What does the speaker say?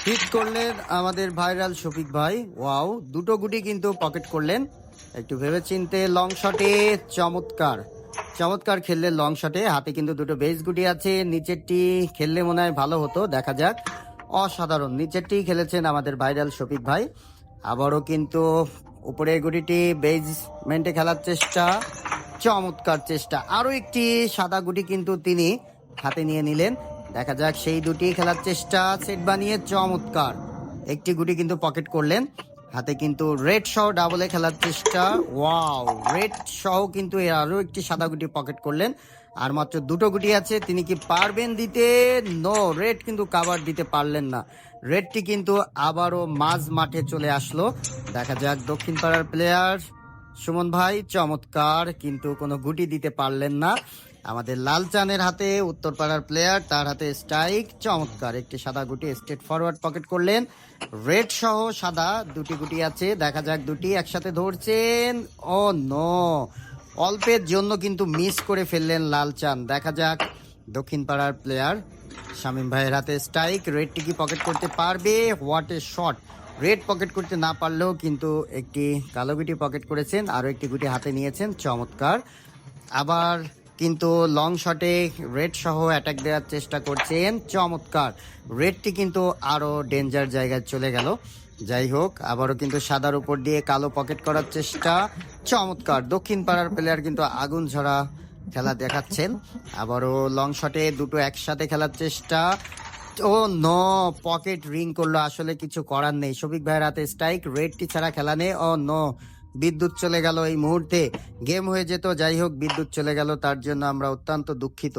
Hit করলেন আমাদের viral Shafiq ভাই। ওয়াও, দুটো গুটি কিন্তু পকেট করলেন। একটু ভেবেচিন্তে লং শটে চমৎকার চমৎকার খেললেন লং শটে। হাতে কিন্তু দুটো বেস গুটি আছে। নিচেরটি খেললে মনে হয় ভালো হতো, দেখা যাক। অসাধারণ, নিচেরটি খেলেছেন আমাদের ভাইরাল শফিক ভাই। আবারও কিন্তু উপরের গুটিটি বেসমেন্টে খেলার চেষ্টা, চমৎকার চেষ্টা। আরো একটি সাদা গুটি কিন্তু তিনি হাতে নিয়ে নিলেন। দেখা যাক, সেই দুটি খেলার চেষ্টা, সেট বানিয়ে চমৎকার একটি গুটি কিন্তু পকেট করলেন। হাতে কিন্তু রেড সহ ডাবলে খেলার চেষ্টা। ওয়াও, রেড সহ কিন্তু আরো একটি সাদা গুটি পকেট করলেন। আর মাত্র দুটো গুটি আছে, তিনি কি পারবেন দিতে? নো, রেড কিন্তু কাভার দিতে পারলেন না। রেডটি কিন্তু আবারও মাঝ মাঠে চলে আসলো। দেখা যাক, দক্ষিণ পাড়ার প্লেয়ার সুমন ভাই চমৎকার, কিন্তু কোনো গুটি দিতে পারলেন না। আমাদের লালচানের হাতে উত্তরপাড়ার প্লেয়ার, তার হাতে স্ট্রাইক, চমৎকার একটি সাদা গুটি স্ট্রেট ফরওয়ার্ড পকেট করলেন। রেড সহ সাদা দুটি গুটি আছে, দেখা যাক দুটি একসাথে ধরছেন। ও নো, অল্পের জন্য কিন্তু মিস করে ফেললেন লালচান। দেখা যাক, দক্ষিণ পাড়ার প্লেয়ার শামীম ভাইয়ের হাতে স্ট্রাইক, রেডটি কি পকেট করতে পারবে? What a shot! Red pocket করতে না পারলেও কিন্তু একটি কালো গুটি পকেট করেছেন, আরও একটি গুটি হাতে নিয়েছেন, চমৎকার। আবার কিন্তু লং শটে রেড সহ অ্যাটাক দেওয়ার চেষ্টা করছেন, চমৎকার। রেডটি কিন্তু আরও ডেঞ্জার জায়গায় চলে গেল। যাই হোক, আবারও কিন্তু সাদার উপর দিয়ে কালো পকেট করার চেষ্টা, চমৎকার। দক্ষিণ পাড়ার প্লেয়ার কিন্তু আগুন ঝরা খেলা দেখাচ্ছেন। আবারও লং শটে দুটো একসাথে খেলার চেষ্টা। ও নো, পকেট রিং করলো, আসলে কিছু করার নেই। শফিক ভাইয়ের হাতে স্ট্রাইক, রেডটি ছাড়া খেলা নেই। ও নো, বিদ্যুৎ চলে গেল এই মুহূর্তে, গেম হয়ে যেত। যাই হোক, বিদ্যুৎ চলে গেল, তার জন্য আমরা অত্যন্ত দুঃখিত।